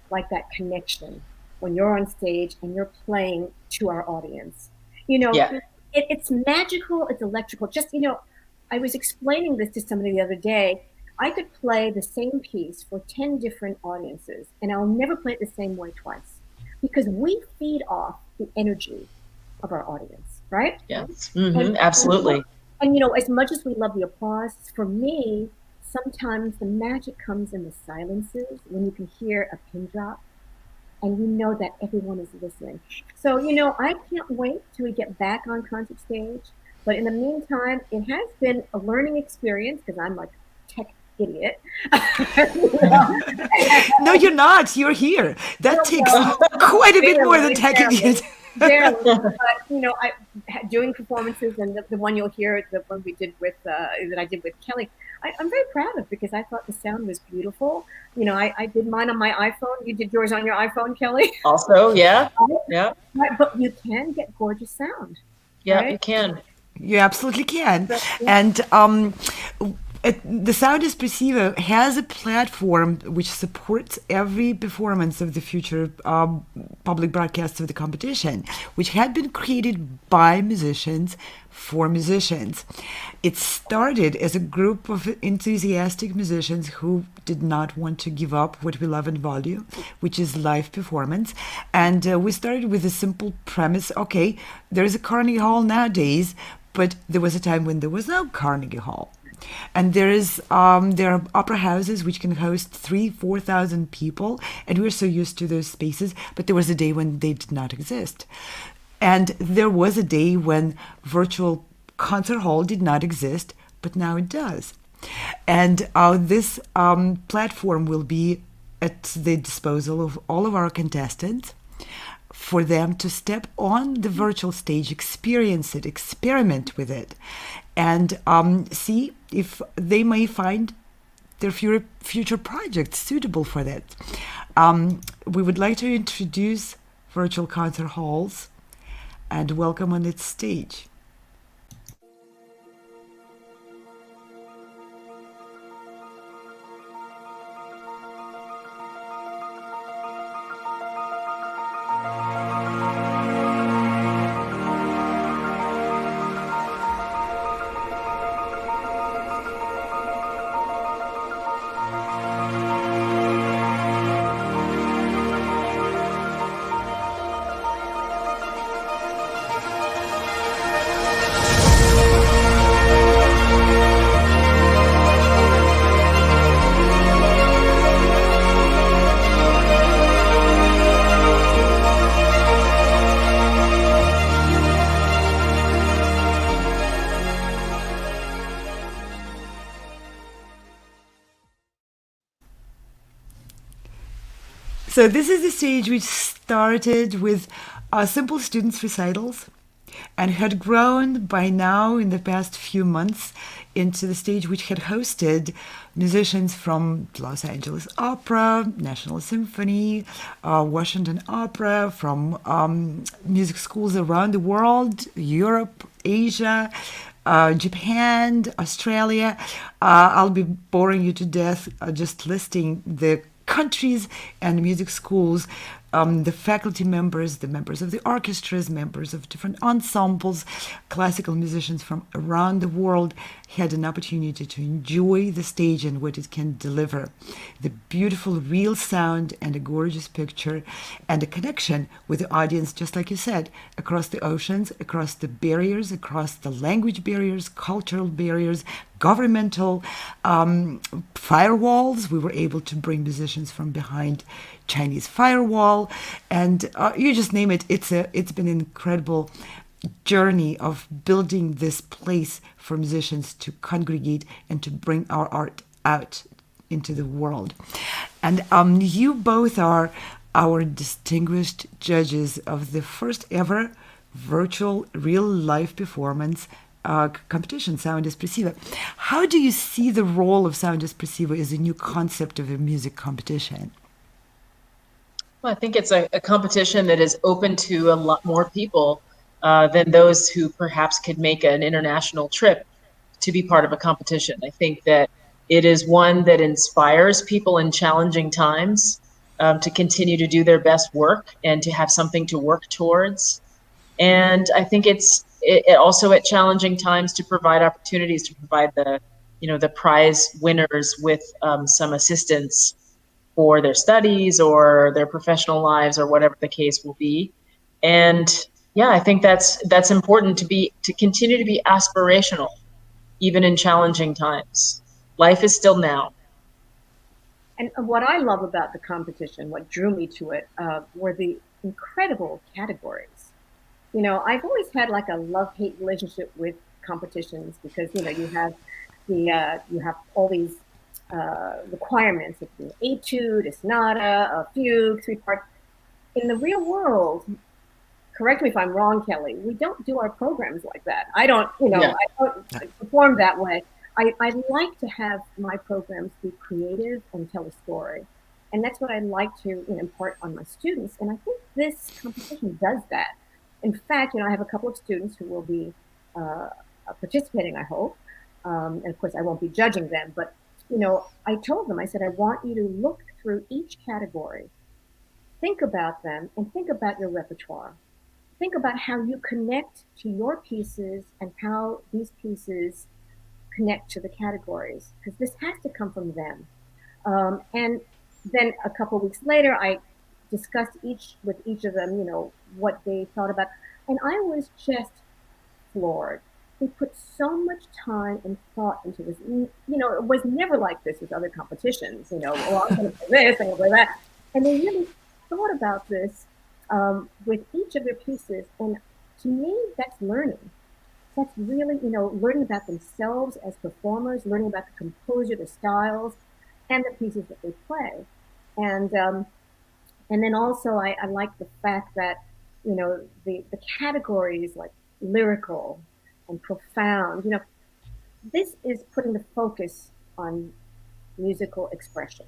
like that connection when you're on stage and you're playing to our audience. It's magical, it's electrical. Just I was explaining this to somebody the other day. I could play the same piece for 10 different audiences, and I'll never play it the same way twice, because we feed off the energy of our audience, right? Yes, absolutely. And as much as we love the applause, for me, sometimes the magic comes in the silences, when you can hear a pin drop and you know that everyone is listening. So, I can't wait till we get back on concert stage. But in the meantime, it has been a learning experience, because I'm like tech idiot. No, you're not. You're here. That takes quite a bit more than tech idiot. Barely. But I doing performances, and the one you'll hear, the one we did with that I did with Kelly, I'm very proud of, because I thought the sound was beautiful. I did mine on my iPhone. You did yours on your iPhone, Kelly? Also, yeah. But you can get gorgeous sound. Yeah, right? You can. You absolutely can. And the Sound Espressivo has a platform which supports every performance of the future public broadcasts of the competition, which had been created by musicians for musicians. It started as a group of enthusiastic musicians who did not want to give up what we love and value, which is live performance. And we started with a simple premise. Okay, there's a Carnegie Hall nowadays, but there was a time when there was no Carnegie Hall. And there are opera houses which can host 3,000-4,000 people, and we're so used to those spaces. But there was a day when they did not exist, and there was a day when virtual concert hall did not exist, but now it does. And this platform will be at the disposal of all of our contestants, for them to step on the virtual stage, experience it, experiment with it, and see if they may find their future projects suitable for that. We would like to introduce virtual concert halls and welcome on its stage. So this is the stage which started with simple students' recitals. and had grown by now in the past few months into the stage which had hosted musicians from Los Angeles Opera, National Symphony, Washington Opera, from music schools around the world, Europe, Asia, Japan, Australia. I'll be boring you to death just listing the countries and music schools, the faculty members, the members of the orchestras, members of different ensembles, classical musicians from around the world had an opportunity to enjoy the stage and what it can deliver. The beautiful real sound and a gorgeous picture and a connection with the audience, just like you said, across the oceans, across the barriers, across the language barriers, cultural barriers, governmental firewalls. We were able to bring musicians from behind Chinese firewall, and you just name it. It's been an incredible journey of building this place for musicians to congregate and to bring our art out into the world. And you both are our distinguished judges of the first ever virtual real life performance competition, Sound Espressivo. How do you see the role of Sound Espressivo as a new concept of a music competition? Well, I think it's a competition that is open to a lot more people than those who perhaps could make an international trip to be part of a competition. I think that it is one that inspires people in challenging times to continue to do their best work and to have something to work towards. And I think it also at challenging times to provide opportunities to provide the prize winners with some assistance for their studies or their professional lives or whatever the case will be. And yeah, I think that's important to continue to be aspirational, even in challenging times. Life is still now. And what I love about the competition, what drew me to it, were the incredible categories. I've always had like a love-hate relationship with competitions because you have you have all these requirements of the etude, a sonata, a fugue, 3-part. In the real world, correct me if I'm wrong, Kelly, we don't do our programs like that. I don't perform that way. I like to have my programs be creative and tell a story. And that's what I like to impart on my students. And I think this competition does that. In fact, I have a couple of students who will be participating, I hope. And of course, I won't be judging them. But, I told them, I said, I want you to look through each category, think about them, and think about your repertoire. Think about how you connect to your pieces and how these pieces connect to the categories, because this has to come from them. And then a couple of weeks later, I discussed with each of them, what they thought about. And I was just floored. They put so much time and thought into this. It was never like this with other competitions, I'm going to play this, I'm going to play that. And they really thought about this with each of their pieces. And to me, that's learning. That's really, learning about themselves as performers, learning about the composer, the styles, and the pieces that they play. And then also I like the fact that, the categories like lyrical and profound, this is putting the focus on musical expression.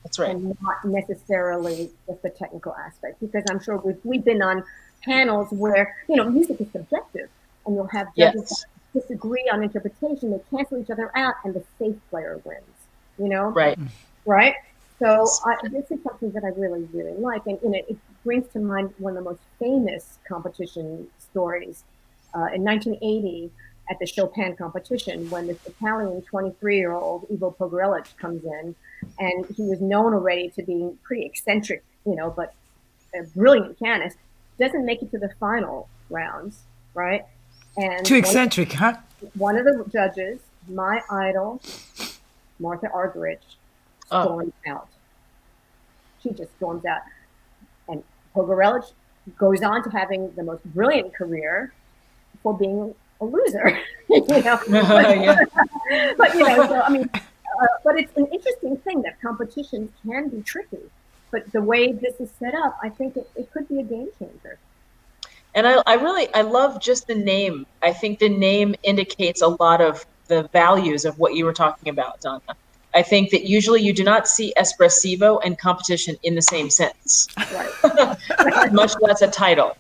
That's right. And not necessarily just the technical aspect, because I'm sure we've been on panels where, music is subjective and you'll have judges that disagree on interpretation, they cancel each other out, and the safe player wins, Right. Right? So this is something that I really, really like. And it brings to mind one of the most famous competition stories in 1980 at the Chopin competition, when this Italian 23-year-old Ivo Pogarellic comes in, and he was known already to being pretty eccentric, but a brilliant pianist, doesn't make it to the final rounds, right? And Too eccentric, huh? One of the judges, my idol, Martha Argerich, storms out. She just storms out. And Pogarellic goes on to having the most brilliant career for being a loser. But, so I mean, but it's an interesting thing that competitions can be tricky. But the way this is set up, I think it could be a game changer. And I love just the name. I think the name indicates a lot of the values of what you were talking about, Donna. I think that usually you do not see espressivo and competition in the same sentence, Right. much less a title.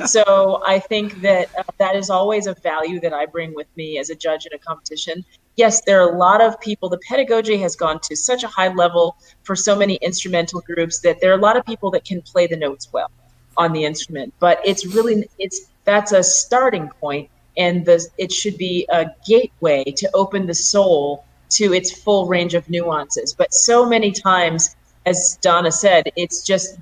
So I think that that is always a value that I bring with me as a judge in a competition. Yes, there are a lot of people. The pedagogy has gone to such a high level for so many instrumental groups that there are a lot of people that can play the notes well on the instrument. But that's a starting point, and it should be a gateway to open the soul to its full range of nuances. But so many times, as Donna said, it's just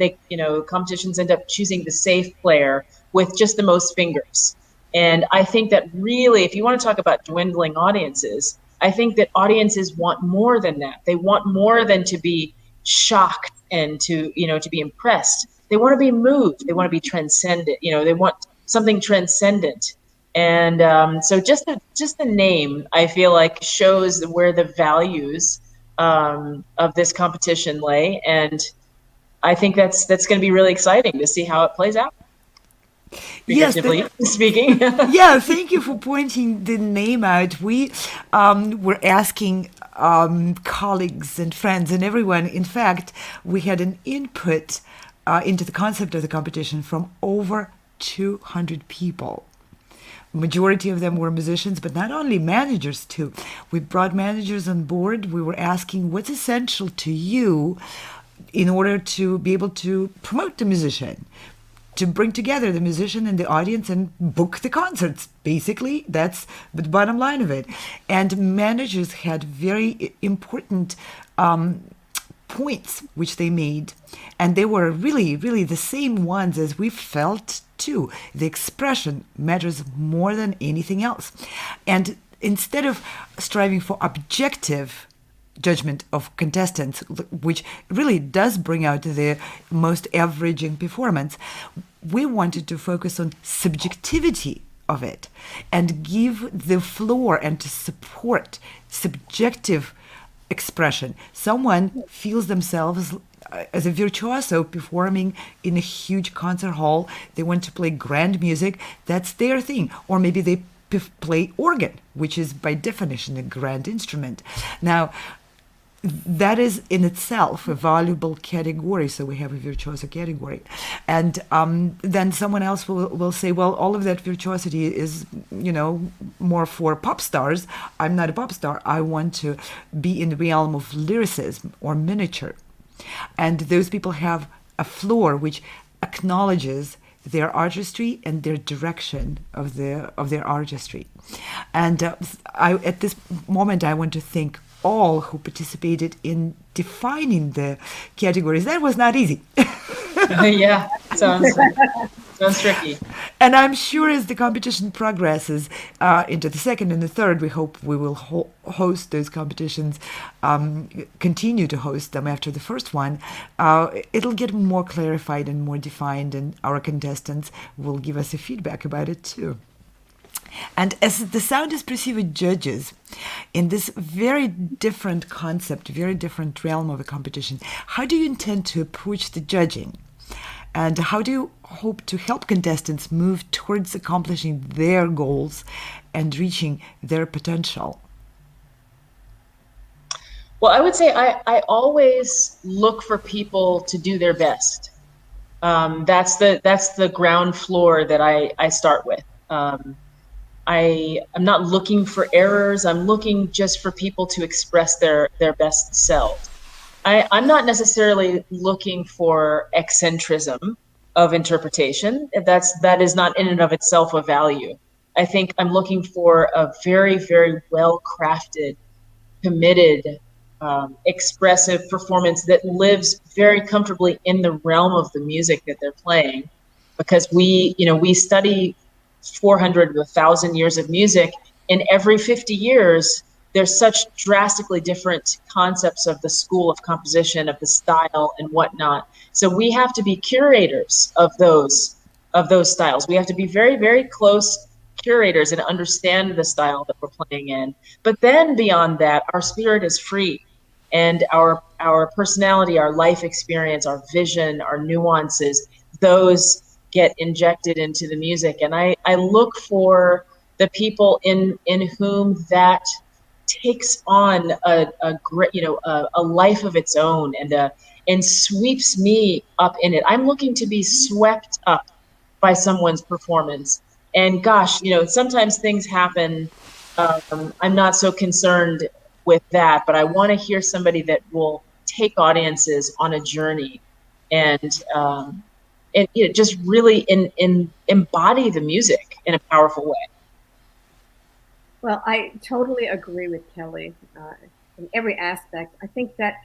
competitions end up choosing the safe player with just the most fingers. And I think that really, if you want to talk about dwindling audiences, I think that audiences want more than that. They want more than to be shocked and to be impressed. They want to be moved. They want to be transcendent. They want something transcendent. And so just the name, I feel like, shows where the values of this competition lay, and I think that's going to be really exciting to see how it plays out. Yes, Speaking. Yeah, thank you for pointing the name out. We were asking colleagues and friends and everyone. In fact, we had an input into the concept of the competition from over 200 people. Majority of them were musicians, but not only managers too. We brought managers on board. We were asking what's essential to you in order to be able to promote the musician, to bring together the musician and the audience and book the concerts. Basically, that's the bottom line of it. And managers had very important points which they made, and they were really, really the same ones as we felt too. The expression matters more than anything else. And instead of striving for objective judgment of contestants, which really does bring out the most averaging performance, we wanted to focus on subjectivity of it and give the floor and to support subjective expression. Someone feels themselves as a virtuoso performing in a huge concert hall. They want to play grand music. That's their thing. Or maybe they play organ, which is by definition a grand instrument. Now, that is in itself a valuable category. So we have a virtuoso category. And then someone else will say, well, all of that virtuosity is, more for pop stars. I'm not a pop star. I want to be in the realm of lyricism or miniature. And those people have a floor which acknowledges their artistry and their direction of their artistry. And at this moment, I want to thank all who participated in defining the categories. That was not easy. Yeah, sounds tricky. And I'm sure as the competition progresses into the second and the third, we hope we will host those competitions, continue to host them after the first one. It'll get more clarified and more defined, and our contestants will give us a feedback about it too. And as the Sound Espressivo judges in this very different concept, very different realm of a competition, how do you intend to approach the judging? And how do you hope to help contestants move towards accomplishing their goals and reaching their potential? Well, I would say I always look for people to do their best. That's the ground floor that I start with. I'm not looking for errors. I'm looking just for people to express their best selves. I'm not necessarily looking for eccentricism of interpretation. That is not in and of itself a value. I think I'm looking for a very, very well-crafted, committed, expressive performance that lives very comfortably in the realm of the music that they're playing, because we study 400 to 1,000 years of music, and every 50 years there's such drastically different concepts of the school of composition, of the style and whatnot. So we have to be curators of those styles. We have to be very, very close curators and understand the style that we're playing in. But then beyond that, our spirit is free, and our personality, our life experience, our vision, our nuances, those get injected into the music. And I look for the people in whom that takes on a great, a life of its own, and sweeps me up in it. I'm looking to be swept up by someone's performance. And gosh, sometimes things happen. I'm not so concerned with that, but I want to hear somebody that will take audiences on a journey, and just really embody the music in a powerful way. Well, I totally agree with Kelly in every aspect. I think that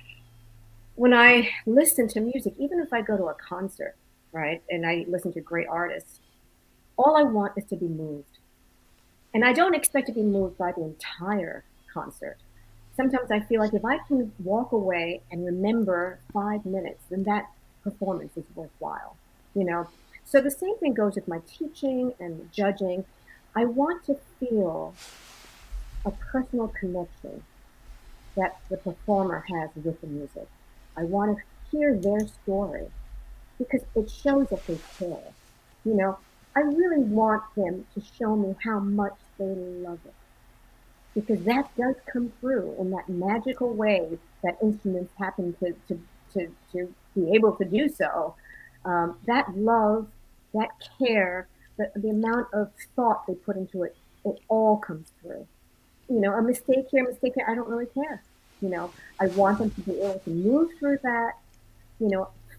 when I listen to music, even if I go to a concert, right, and I listen to great artists, all I want is to be moved. And I don't expect to be moved by the entire concert. Sometimes I feel like if I can walk away and remember 5 minutes, then that performance is worthwhile, you know? So the same thing goes with my teaching and judging. I want to feel a personal connection that the performer has with the music. I want to hear their story because it shows that they care. You know, I really want them to show me how much they love it because that does come through in that magical way that instruments happen to be able to do so. That love, that care, the amount of thought they put into it, it all comes through. A mistake here, I don't really care. I want them to be able to move through that,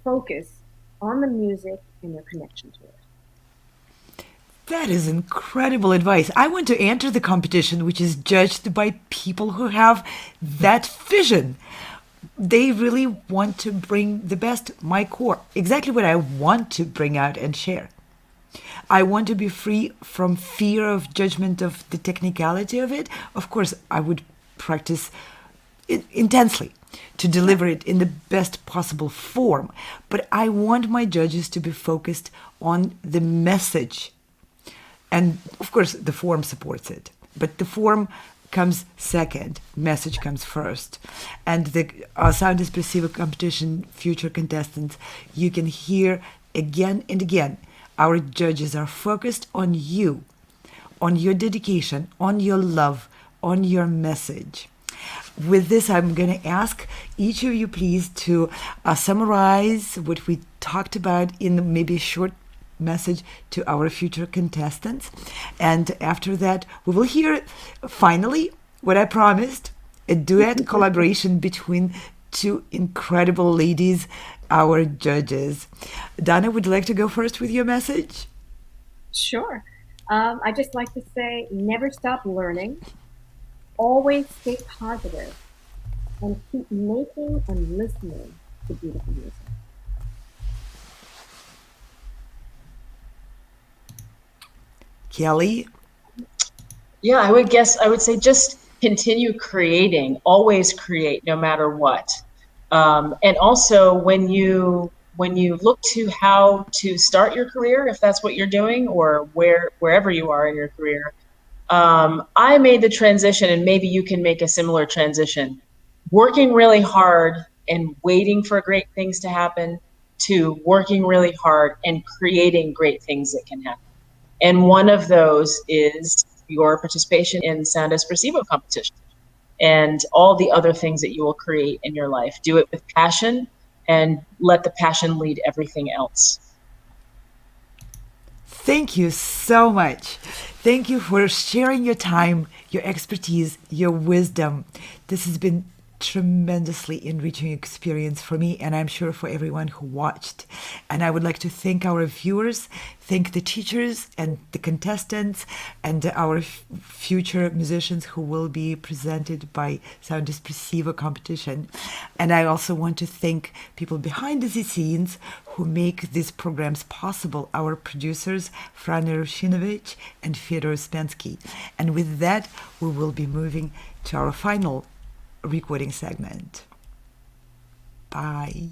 focus on the music and their connection to it. That is incredible advice. I want to enter the competition, which is judged by people who have that vision. They really want to bring the best, my core, exactly what I want to bring out and share. I want to be free from fear of judgment of the technicality of it. Of course, I would practice it intensely to deliver it in the best possible form. But I want my judges to be focused on the message. And of course, the form supports it. But the form comes second, message comes first. And the Sound Espressivo competition future contestants, you can hear again and again, our judges are focused on you, on your dedication, on your love, on your message. With this, I'm going to ask each of you, please, to summarize what we talked about in maybe a short message to our future contestants. And after that, we will hear finally what I promised, a duet collaboration between two incredible ladies, our judges. Donna, would you like to go first with your message? Sure. I just like to say, never stop learning, always stay positive, and keep making and listening to beautiful music. Kelly? Yeah, I would say just continue creating, always create no matter what. And also when you look to how to start your career, if that's what you're doing, or wherever you are in your career, I made the transition, and maybe you can make a similar transition, working really hard and waiting for great things to happen to working really hard and creating great things that can happen. And one of those is your participation in Sound Espressivo competition and all the other things that you will create in your life. Do it with passion and let the passion lead everything else. Thank you so much. Thank you for sharing your time, your expertise, your wisdom. This has been tremendously enriching experience for me, and I'm sure for everyone who watched. And I would like to thank our viewers, thank the teachers and the contestants, and our future musicians who will be presented by Sound Espressivo competition. And I also want to thank people behind the scenes who make these programs possible, our producers, Frane Rushinovic and Fedor Uspensky. And with that, we will be moving to our final recording segment. Bye.